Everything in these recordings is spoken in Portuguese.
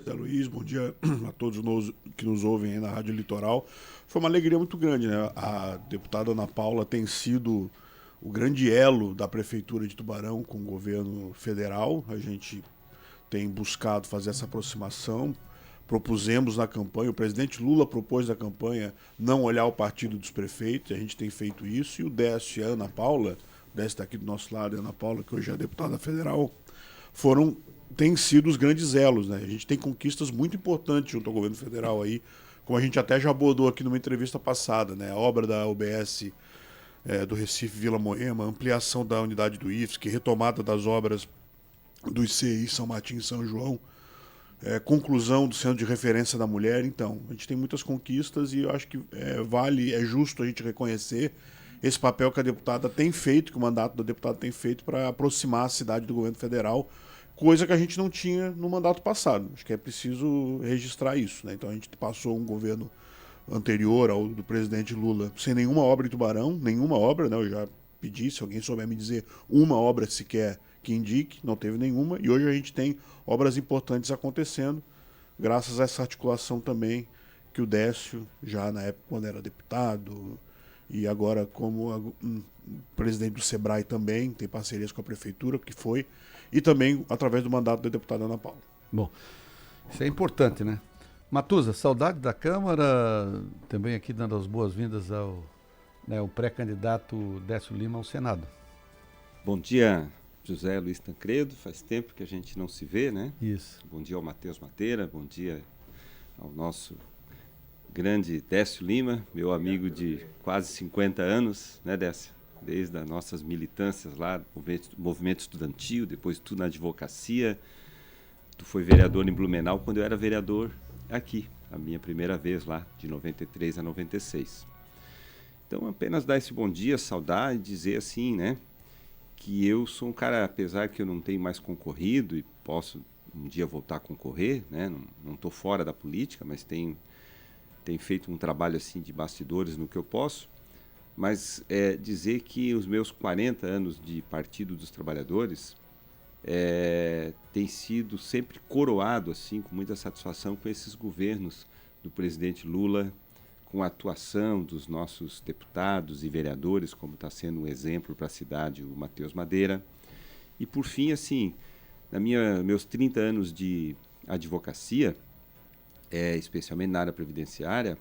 Zé Luiz, bom dia a todos que nos ouvem aí na Rádio Litoral. Foi uma alegria muito grande, né? A deputada Ana Paula tem sido o grande elo da Prefeitura de Tubarão com o governo federal. A gente tem buscado fazer essa aproximação. Propusemos na campanha, o presidente Lula propôs na campanha não olhar o partido dos prefeitos, a gente tem feito isso, e o Décio e a Ana Paula, o Décio está aqui do nosso lado, e a Ana Paula, que hoje é deputada federal, têm sido os grandes elos, né? A gente tem conquistas muito importantes junto ao governo federal aí, como a gente até já abordou aqui numa entrevista passada, né? A obra da UBS do Recife Vila Moema, ampliação da unidade do IFSC, retomada das obras do ICI São Martinho e São João, conclusão do Centro de Referência da Mulher. Então, a gente tem muitas conquistas e eu acho que é justo a gente reconhecer esse papel que a deputada tem feito, que o mandato da deputada tem feito para aproximar a cidade do governo federal, coisa que a gente não tinha no mandato passado. Acho que é preciso registrar isso, né? Então a gente passou um governo anterior ao do presidente Lula sem nenhuma obra em Tubarão, nenhuma obra, né? Eu já pedi, se alguém souber me dizer uma obra sequer que indique, não teve nenhuma, e hoje a gente tem obras importantes acontecendo, graças a essa articulação também que o Décio, já na época quando era deputado, e agora como presidente do Sebrae também, tem parcerias com a Prefeitura, que foi, e também através do mandato da deputada Ana Paula. Bom, isso é importante, né? Matuza, saudade da Câmara, também aqui dando as boas-vindas ao o pré-candidato Décio Lima ao Senado. Bom dia, José Luiz Tancredo, faz tempo que a gente não se vê, né? Isso. Bom dia ao Matheus Mateira, bom dia ao nosso grande Décio Lima, meu amigo de quase 50 anos, né, Décio? Desde as nossas militâncias lá, movimento estudantil, depois tu na advocacia, tu foi vereador em Blumenau quando eu era vereador aqui, a minha primeira vez lá, de 93 a 96. Então, apenas dar esse bom dia, saudar e dizer assim, né, que eu sou um cara, apesar que eu não tenho mais concorrido e posso um dia voltar a concorrer, né, não estou fora da política, mas tenho feito um trabalho assim de bastidores no que eu posso, mas dizer que os meus 40 anos de Partido dos Trabalhadores tem sido sempre coroado assim com muita satisfação com esses governos do presidente Lula, com a atuação dos nossos deputados e vereadores, como está sendo um exemplo para a cidade o Matheus Madeira. E por fim, assim, meus 30 anos de advocacia, especialmente na área previdenciária,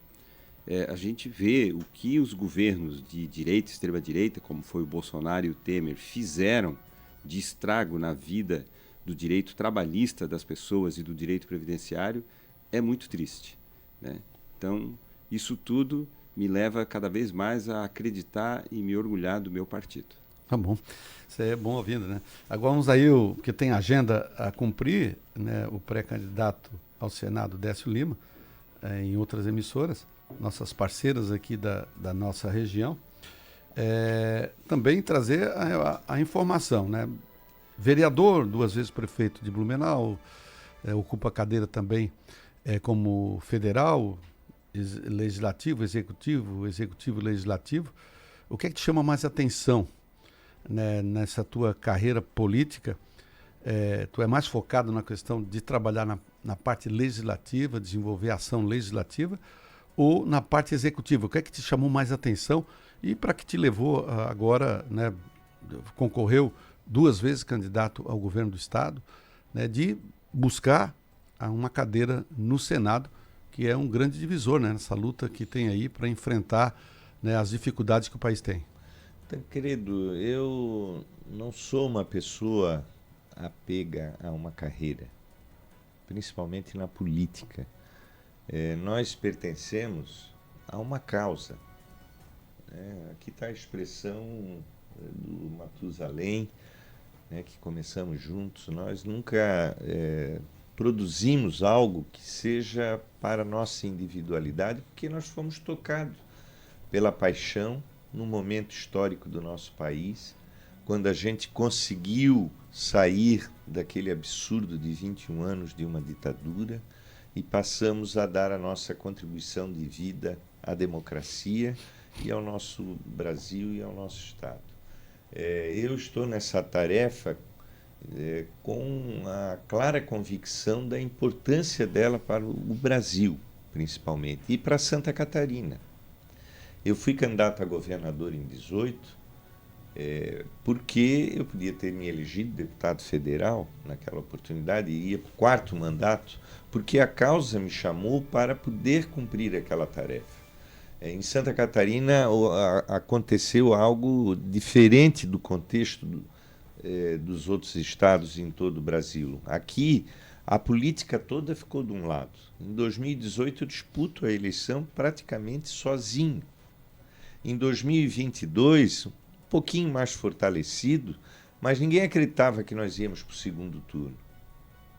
a gente vê o que os governos de direita e extrema-direita, como foi o Bolsonaro e o Temer, fizeram de estrago na vida do direito trabalhista das pessoas e do direito previdenciário, é muito triste, né? Então, isso tudo me leva cada vez mais a acreditar e me orgulhar do meu partido. Tá bom, isso aí é bom ouvindo, né? Agora vamos aí, porque tem agenda a cumprir, né, o pré-candidato ao Senado, Décio Lima, em outras emissoras, nossas parceiras aqui da nossa região, também trazer a informação, né? Vereador, 2 vezes prefeito de Blumenau, ocupa a cadeira também como federal, legislativo, executivo, legislativo. O que é que te chama mais atenção, né, nessa tua carreira política? Tu é mais focado na questão de trabalhar na parte legislativa, desenvolver ação legislativa, ou na parte executiva? O que é que te chamou mais atenção e para que te levou agora, né, concorreu 2 vezes candidato ao governo do Estado, né, de buscar uma cadeira no Senado, que é um grande divisor, né, nessa luta que tem aí para enfrentar, né, as dificuldades que o país tem? Querido, eu não sou uma pessoa apega a uma carreira, principalmente na política. Nós pertencemos a uma causa. Aqui está a expressão do Matusalém, né, que começamos juntos. Nós nunca produzimos algo que seja para a nossa individualidade, porque nós fomos tocados pela paixão num momento histórico do nosso país, quando a gente conseguiu sair daquele absurdo de 21 anos de uma ditadura e passamos a dar a nossa contribuição de vida à democracia e ao nosso Brasil e ao nosso Estado. Eu estou nessa tarefa com a clara convicção da importância dela para o Brasil, principalmente, e para Santa Catarina. Eu fui candidato a governador em 18, porque eu podia ter me elegido deputado federal naquela oportunidade e ia para o 4º mandato, porque a causa me chamou para poder cumprir aquela tarefa. Em Santa Catarina aconteceu algo diferente do contexto dos outros estados em todo o Brasil. Aqui, a política toda ficou de um lado. Em 2018, eu disputo a eleição praticamente sozinho. Em 2022, um pouquinho mais fortalecido, mas ninguém acreditava que nós íamos para o 2º turno.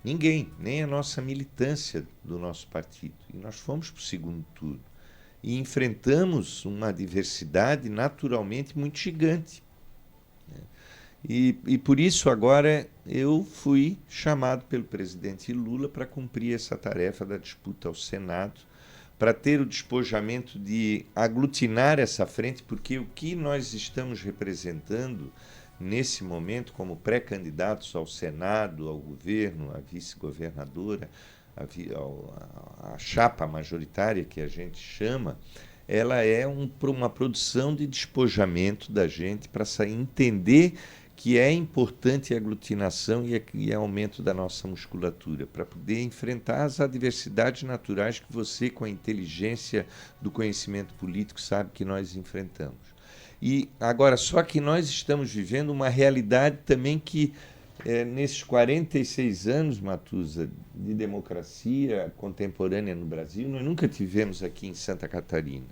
Ninguém, nem a nossa militância do nosso partido. E nós fomos para o 2º turno. E enfrentamos uma adversidade naturalmente muito gigante. E por isso agora eu fui chamado pelo presidente Lula para cumprir essa tarefa da disputa ao Senado, para ter o despojamento de aglutinar essa frente, porque o que nós estamos representando nesse momento como pré-candidatos ao Senado, ao governo, à vice-governadora, a chapa majoritária que a gente chama, ela é uma produção de despojamento da gente para entender que é importante a aglutinação e aumento da nossa musculatura, para poder enfrentar as adversidades naturais que você, com a inteligência do conhecimento político, sabe que nós enfrentamos. E agora, só que nós estamos vivendo uma realidade também que, nesses 46 anos, Matuza, de democracia contemporânea no Brasil, nós nunca tivemos aqui em Santa Catarina.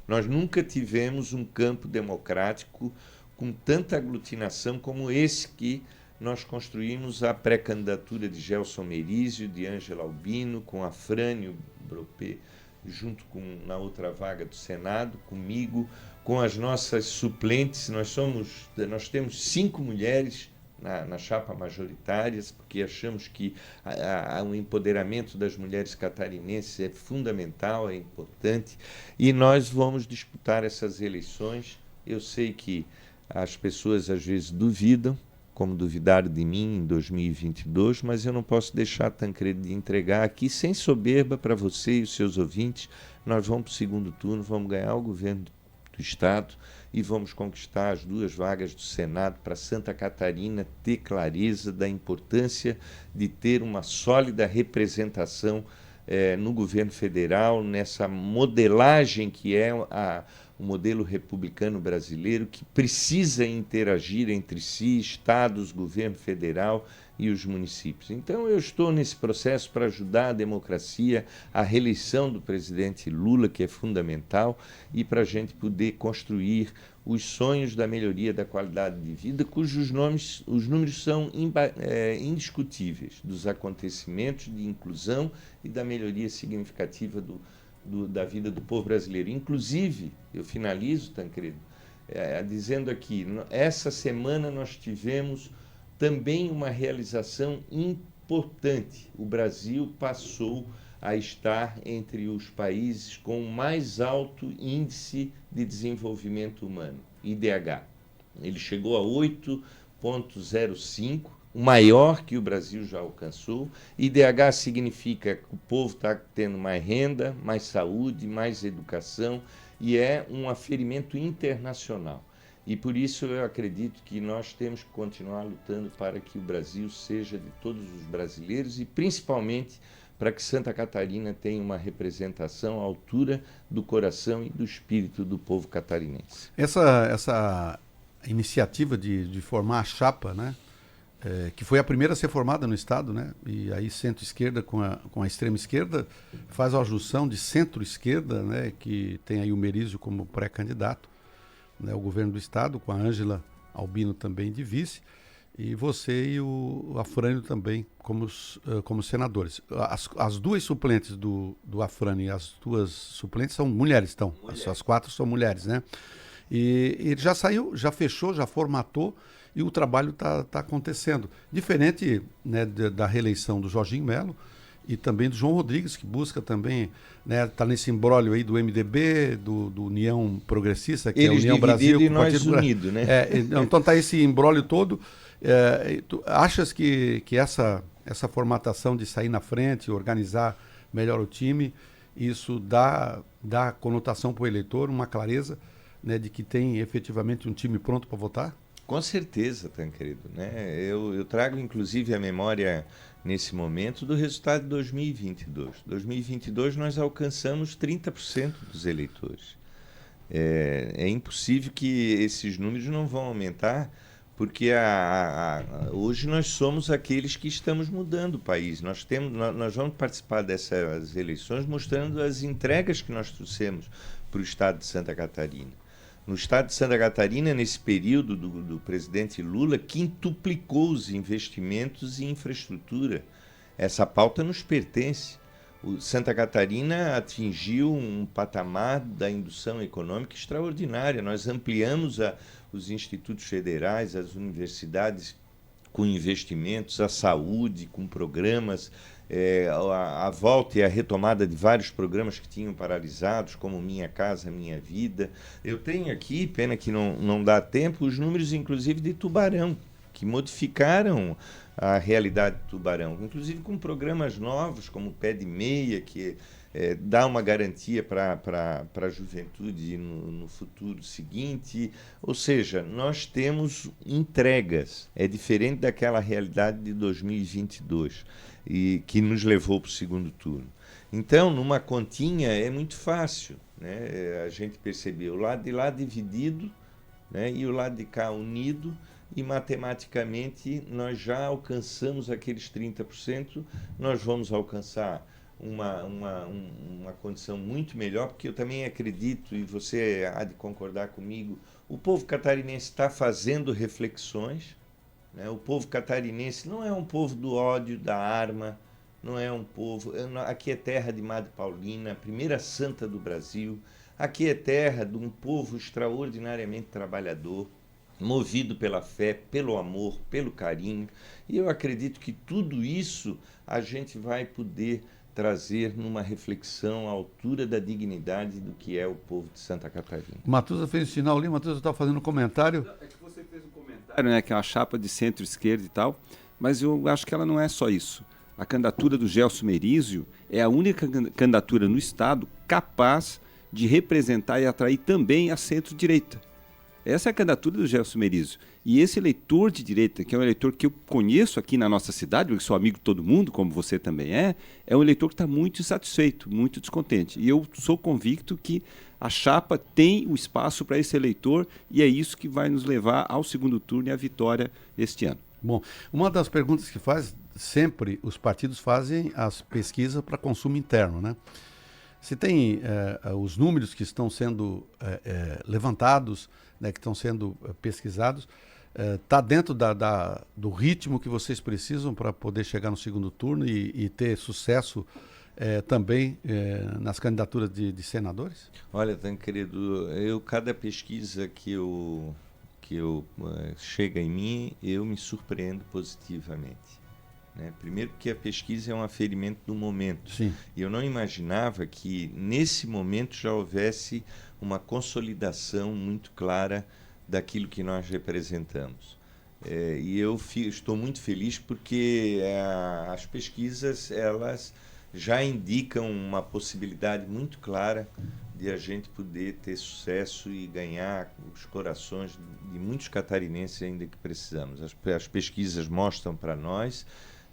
Nós nunca tivemos um campo democrático com tanta aglutinação como esse que nós construímos a pré-candidatura de Gelson Merizio, de Ângela Albino, com a Frânio Bropê, junto na outra vaga do Senado, comigo, com as nossas suplentes. Nós temos 5 mulheres na chapa majoritárias, porque achamos que o empoderamento das mulheres catarinenses é fundamental, é importante, e nós vamos disputar essas eleições. Eu sei que as pessoas às vezes duvidam, como duvidaram de mim em 2022, mas eu não posso deixar, Tancredo, de entregar aqui, sem soberba, para você e os seus ouvintes. Nós vamos para o 2º turno, vamos ganhar o governo do Estado e vamos conquistar as 2 vagas do Senado para Santa Catarina ter clareza da importância de ter uma sólida representação no governo federal, nessa modelagem que é o modelo republicano brasileiro, que precisa interagir entre si, estados, governo federal e os municípios. Então eu estou nesse processo para ajudar a democracia, a reeleição do presidente Lula, que é fundamental, e para a gente poder construir os sonhos da melhoria da qualidade de vida, cujos os números são indiscutíveis, dos acontecimentos de inclusão e da melhoria significativa da vida do povo brasileiro. Inclusive, eu finalizo, Tancredo, dizendo aqui, essa semana nós tivemos também uma realização importante. O Brasil passou a estar entre os países com o mais alto índice de desenvolvimento humano, IDH. Ele chegou a 8,05, o maior que o Brasil já alcançou. IDH significa que o povo está tendo mais renda, mais saúde, mais educação, e é um aferimento internacional. E por isso eu acredito que nós temos que continuar lutando para que o Brasil seja de todos os brasileiros e principalmente para que Santa Catarina tenha uma representação à altura do coração e do espírito do povo catarinense. Essa iniciativa de formar a chapa, né, que foi a primeira a ser formada no Estado, né, e aí centro-esquerda com a extrema-esquerda, faz a junção de centro-esquerda, né, que tem aí o Merizio como pré-candidato, né, o governo do Estado, com a Ângela Albino também de vice, e você e o Afrânio também como senadores. As 2 suplentes do Afrânio e as 2 suplentes são mulheres, então. As 4 são mulheres, né? E ele já saiu, já fechou, já formatou e o trabalho está acontecendo. Diferente, né, da reeleição do Jorginho Melo e também do João Rodrigues, que busca também, né, tá nesse imbróglio aí do MDB, do União Progressista, que eles é a União Brasil. E nós unidos, né? Então tá esse imbróglio todo. Tu achas que essa formatação de sair na frente, organizar melhor o time, isso dá conotação para o eleitor, uma clareza, né, de que tem efetivamente um time pronto para votar? Com certeza, Tancredo, né? Eu trago inclusive a memória nesse momento do resultado de 2022. 2022 nós alcançamos 30% dos eleitores. É impossível que esses números não vão aumentar, porque hoje nós somos aqueles que estamos mudando o país. Nós vamos participar dessas eleições mostrando as entregas que nós trouxemos para o estado de Santa Catarina. No estado de Santa Catarina, nesse período do presidente Lula, quintuplicou os investimentos em infraestrutura. Essa pauta nos pertence. Santa Catarina atingiu um patamar da indução econômica extraordinária. Nós ampliamos os institutos federais, as universidades com investimentos, a saúde com programas, a volta e a retomada de vários programas que tinham paralisados, como Minha Casa Minha Vida. Eu tenho aqui, pena que não dá tempo, os números inclusive de Tubarão, que modificaram a realidade de Tubarão, inclusive com programas novos, como o Pé de Meia, que dá uma garantia para a juventude no futuro seguinte. Ou seja, nós temos entregas, é diferente daquela realidade de 2022, e que nos levou para o segundo turno. Então, numa continha é muito fácil, né? A gente percebeu o lado de lá dividido, né, e o lado de cá unido, e matematicamente nós já alcançamos aqueles 30%, nós vamos alcançar uma condição muito melhor, porque eu também acredito, e você há de concordar comigo, o povo catarinense está fazendo reflexões, né? O povo catarinense não é um povo do ódio, da arma, não é um povo... Aqui é terra de Madre Paulina, a primeira santa do Brasil, aqui é terra de um povo extraordinariamente trabalhador, movido pela fé, pelo amor, pelo carinho, e eu acredito que tudo isso a gente vai poder trazer numa reflexão à altura da dignidade do que é o povo de Santa Catarina. Matuza fez o sinal ali, Matuza estava fazendo um comentário. É que você fez um comentário, né, que é uma chapa de centro-esquerda e tal, mas eu acho que ela não é só isso. A candidatura do Gelson Merizio é a única candidatura no Estado capaz de representar e atrair também a centro-direita. Essa é a candidatura do Gelson Merizio. E esse eleitor de direita, que é um eleitor que eu conheço aqui na nossa cidade, porque sou amigo de todo mundo, como você também é um eleitor que está muito insatisfeito, muito descontente. E eu sou convicto que a chapa tem o espaço para esse eleitor e é isso que vai nos levar ao segundo turno e à vitória este ano. Bom, uma das perguntas que faz, sempre os partidos fazem as pesquisas para consumo interno, né? Se tem os números que estão sendo levantados, né, que estão sendo pesquisados, está dentro do ritmo que vocês precisam para poder chegar no segundo turno e ter sucesso também nas candidaturas de senadores? Olha, Tancredo, cada pesquisa que chega em mim, eu me surpreendo positivamente. Né? Primeiro porque a pesquisa é um aferimento do momento. Sim. E eu não imaginava que nesse momento já houvesse uma consolidação muito clara daquilo que nós representamos. E eu estou muito feliz porque as pesquisas elas já indicam uma possibilidade muito clara de a gente poder ter sucesso e ganhar os corações de muitos catarinenses ainda que precisamos. As pesquisas mostram para nós,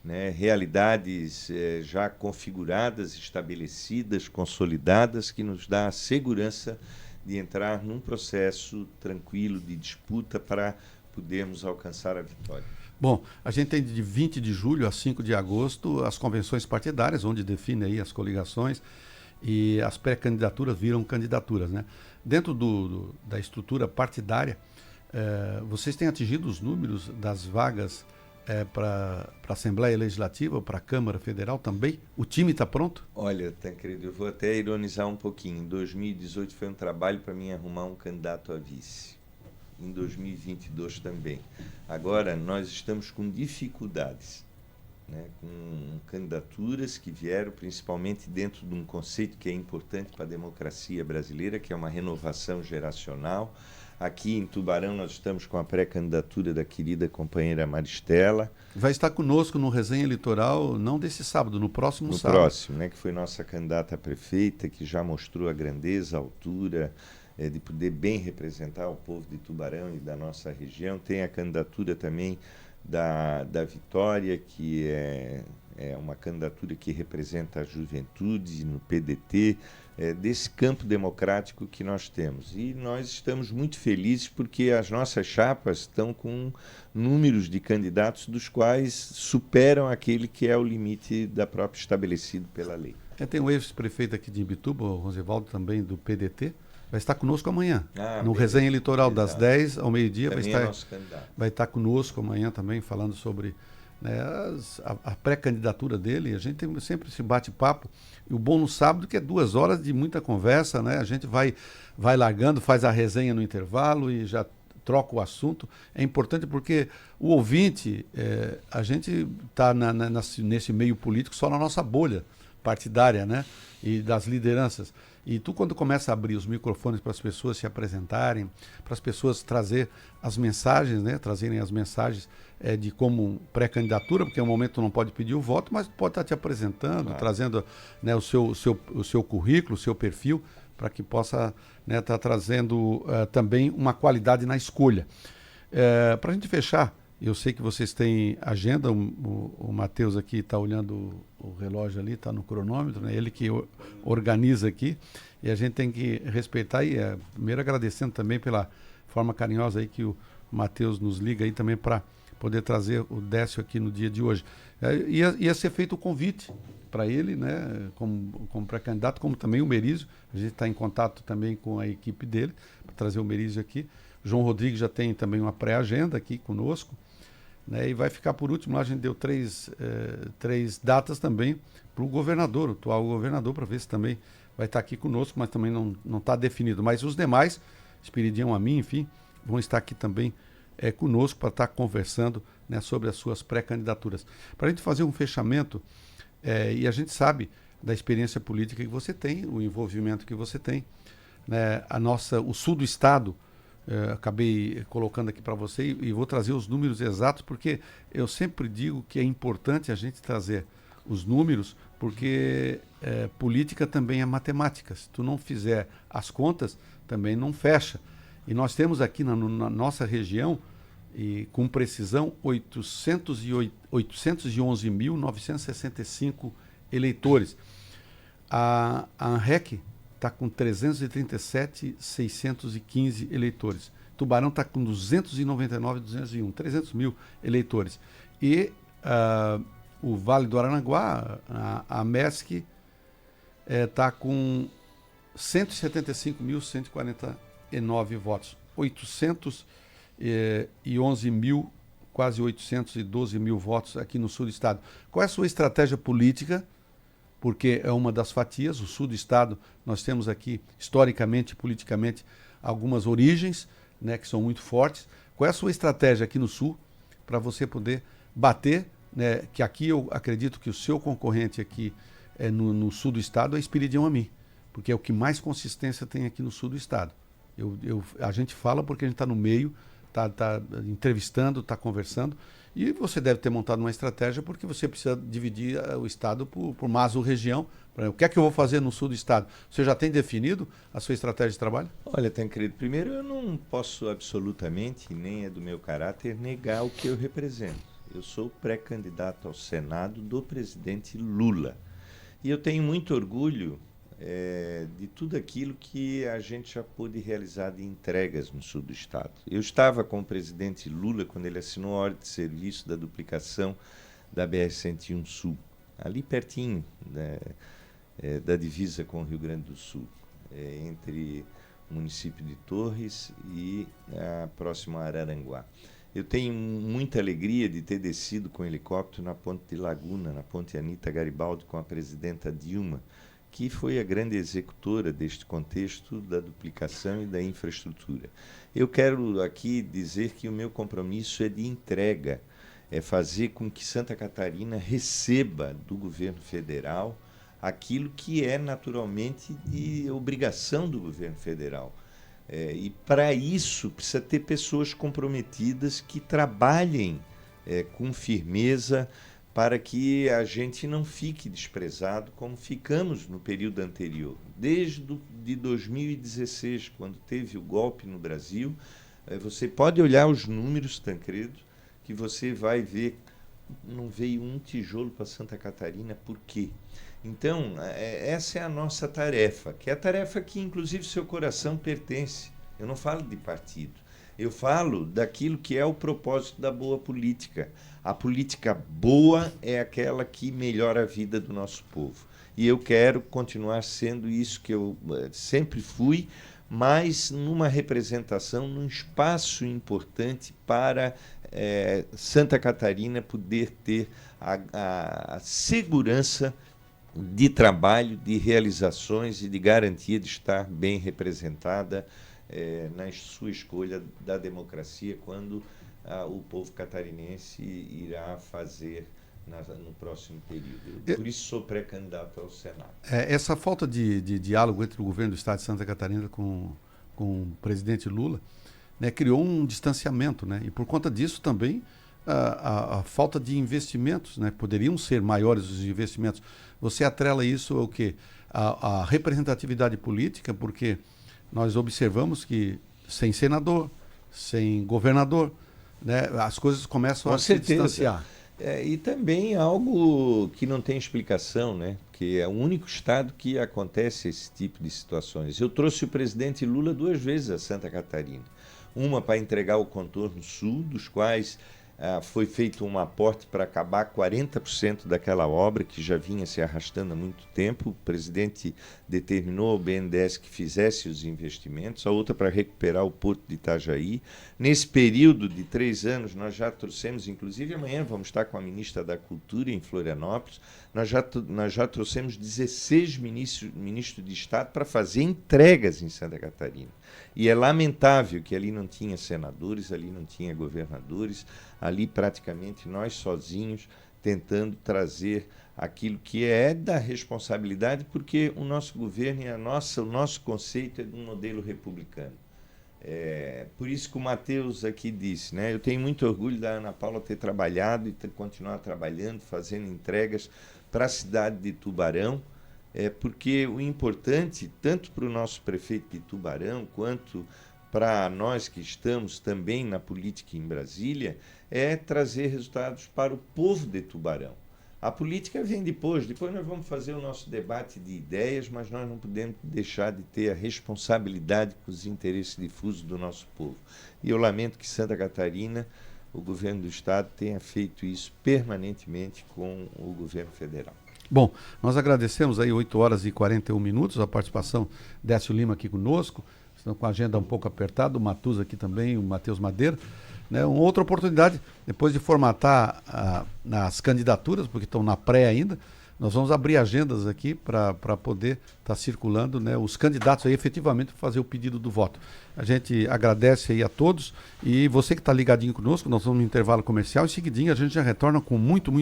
né, realidades já configuradas, estabelecidas, consolidadas, que nos dá a segurança de entrar num processo tranquilo de disputa para podermos alcançar a vitória. Bom, a gente tem de 20 de julho a 5 de agosto as convenções partidárias, onde define aí as coligações e as pré-candidaturas viram candidaturas, né? Dentro da estrutura partidária, vocês têm atingido os números das vagas para a Assembleia Legislativa, para a Câmara Federal também? O time está pronto? Olha, Tancredo, eu vou até ironizar um pouquinho. Em 2018 foi um trabalho para mim arrumar um candidato a vice. Em 2022 também. Agora, nós estamos com dificuldades, né, com candidaturas que vieram principalmente dentro de um conceito que é importante para a democracia brasileira, que é uma renovação geracional. Aqui em Tubarão nós estamos com a pré-candidatura da querida companheira Maristela. Vai estar conosco no Resenha Eleitoral, não desse sábado, no próximo sábado. No próximo, né, que foi nossa candidata a prefeita, que já mostrou a grandeza, a altura, de poder bem representar o povo de Tubarão e da nossa região. Tem a candidatura também da Vitória, que é uma candidatura que representa a juventude no PDT, desse campo democrático que nós temos. E nós estamos muito felizes porque as nossas chapas estão com números de candidatos dos quais superam aquele que é o limite da própria estabelecido pela lei. Tem o ex-prefeito aqui de Imbituba, o Rosivaldo, também do PDT, vai estar conosco amanhã, no Resenha Eleitoral, das 10 ao meio-dia. Vai estar conosco amanhã também, falando sobre, né, a pré-candidatura dele. A gente tem sempre esse bate-papo. E o bom no sábado que é 2 horas de muita conversa, né? A gente vai largando, faz a resenha no intervalo e já troca o assunto. É importante porque o ouvinte, a gente está nesse meio político só na nossa bolha partidária, né? E das lideranças. E tu, quando começa a abrir os microfones para as pessoas se apresentarem, para as pessoas trazer as mensagens, né? Trazerem as mensagens de como pré-candidatura, porque no momento tu não pode pedir o voto, mas pode estar te apresentando, claro, trazendo, né, o seu currículo, o seu perfil, para que possa, né, estar trazendo também uma qualidade na escolha. Para a gente fechar, eu sei que vocês têm agenda, o Matheus aqui está olhando o relógio ali, está no cronômetro, né? Ele que organiza aqui, e a gente tem que respeitar, e primeiro agradecendo também pela forma carinhosa aí que o Matheus nos liga aí também para poder trazer o Décio aqui no dia de hoje. Ia ser feito o convite para ele, né, como pré-candidato, como também o Merizio. A gente está em contato também com a equipe dele para trazer o Merizio aqui. João Rodrigues já tem também uma pré-agenda aqui conosco, né, e vai ficar por último. Lá a gente deu três datas também para o governador, o atual governador, para ver se também vai estar aqui conosco, mas também não está definido. Mas os demais, Espiridião, a mim, enfim, vão estar aqui também conosco para estar conversando, né, sobre as suas pré-candidaturas. Para a gente fazer um fechamento, e a gente sabe da experiência política que você tem, o envolvimento que você tem, né, o sul do estado, acabei colocando aqui para você e vou trazer os números exatos, porque eu sempre digo que é importante a gente trazer os números, porque política também é matemática. Se tu não fizer as contas, também não fecha. E nós temos aqui na nossa região, e com precisão, 811.965 eleitores. A ANREC está com 337.615 eleitores. Tubarão está com 299.201, 300 mil eleitores. E o Vale do Aranaguá, a MESC, está com 175.149 votos. 811 mil, quase 812 mil votos aqui no sul do estado. Qual é a sua estratégia política? Porque é uma das fatias, o sul do estado, nós temos aqui, historicamente, politicamente, algumas origens, né, que são muito fortes. Qual é a sua estratégia aqui no sul para você poder bater, né, que aqui eu acredito que o seu concorrente aqui no sul do estado é Espiridião Amin, porque é o que mais consistência tem aqui no sul do estado. A gente fala porque a gente está no meio, está entrevistando, está conversando, e você deve ter montado uma estratégia porque você precisa dividir o estado por região. O que é que eu vou fazer no sul do estado? Você já tem definido a sua estratégia de trabalho? Olha, Tancredo, primeiro eu não posso absolutamente, nem é do meu caráter, negar o que eu represento. Eu sou pré-candidato ao Senado do presidente Lula. E eu tenho muito orgulho de tudo aquilo que a gente já pôde realizar de entregas no sul do estado. Eu estava com o presidente Lula quando ele assinou a ordem de serviço da duplicação da BR-101 Sul, ali pertinho da divisa com o Rio Grande do Sul, entre o município de Torres e próximo a Araranguá. Eu tenho muita alegria de ter descido com helicóptero na ponte de Laguna, na ponte Anita Garibaldi, com a presidenta Dilma, que foi a grande executora deste contexto da duplicação e da infraestrutura. Eu quero aqui dizer que o meu compromisso é de entrega, é fazer com que Santa Catarina receba do governo federal aquilo que é naturalmente de obrigação do governo federal. E para isso precisa ter pessoas comprometidas que trabalhem com firmeza para que a gente não fique desprezado como ficamos no período anterior. Desde de 2016, quando teve o golpe no Brasil, você pode olhar os números, Tancredo, que você vai ver, não veio um tijolo para Santa Catarina, por quê? Então, essa é a nossa tarefa, que é a tarefa que, inclusive, seu coração pertence. Eu não falo de partido, eu falo daquilo que é o propósito da boa política. A política boa é aquela que melhora a vida do nosso povo. E eu quero continuar sendo isso que eu sempre fui, mas numa representação, num espaço importante para Santa Catarina poder ter a segurança de trabalho, de realizações e de garantia de estar bem representada na sua escolha da democracia quando o povo catarinense irá fazer no próximo período. Por isso sou pré-candidato ao Senado. Essa falta de diálogo entre o governo do Estado de Santa Catarina com o presidente Lula, né, criou um distanciamento, né, e por conta disso também a falta de investimentos, né, poderiam ser maiores os investimentos. Você atrela isso ao quê? A representatividade política, porque nós observamos que sem senador, sem governador, né, as coisas começam a se distanciar. E também algo que não tem explicação, né? Que é o único estado que acontece esse tipo de situações. Eu trouxe o presidente Lula 2 vezes a Santa Catarina. Uma para entregar o contorno sul, dos quais foi feito um aporte para acabar 40% daquela obra que já vinha se arrastando há muito tempo. O presidente determinou ao BNDES que fizesse os investimentos, a outra para recuperar o Porto de Itajaí. Nesse período de 3 anos, nós já trouxemos, inclusive amanhã vamos estar com a ministra da Cultura em Florianópolis, nós já trouxemos 16 ministros de Estado para fazer entregas em Santa Catarina. E é lamentável que ali não tinha senadores, ali não tinha governadores, ali praticamente nós sozinhos tentando trazer aquilo que é da responsabilidade, porque o nosso governo e o nosso conceito é de um modelo republicano. Por isso que o Matheus aqui disse, né? Eu tenho muito orgulho da Ana Paula ter trabalhado e continuar trabalhando, fazendo entregas para a cidade de Tubarão, porque o importante, tanto para o nosso prefeito de Tubarão, quanto para nós que estamos também na política em Brasília, é trazer resultados para o povo de Tubarão. A política vem depois nós vamos fazer o nosso debate de ideias, mas nós não podemos deixar de ter a responsabilidade com os interesses difusos do nosso povo. E eu lamento que Santa Catarina, o governo do Estado, tenha feito isso permanentemente com o governo federal. Bom, nós agradecemos aí 8 horas e 41 minutos a participação Décio Lima aqui conosco, estão com a agenda um pouco apertada, o Matus aqui também, o Matheus Madeira, né? Uma outra oportunidade, depois de formatar as candidaturas, porque estão na pré ainda, nós vamos abrir agendas aqui para poder estar circulando, né, os candidatos aí efetivamente para fazer o pedido do voto. A gente agradece aí a todos e você que está ligadinho conosco, nós vamos no intervalo comercial e seguidinho a gente já retorna com muito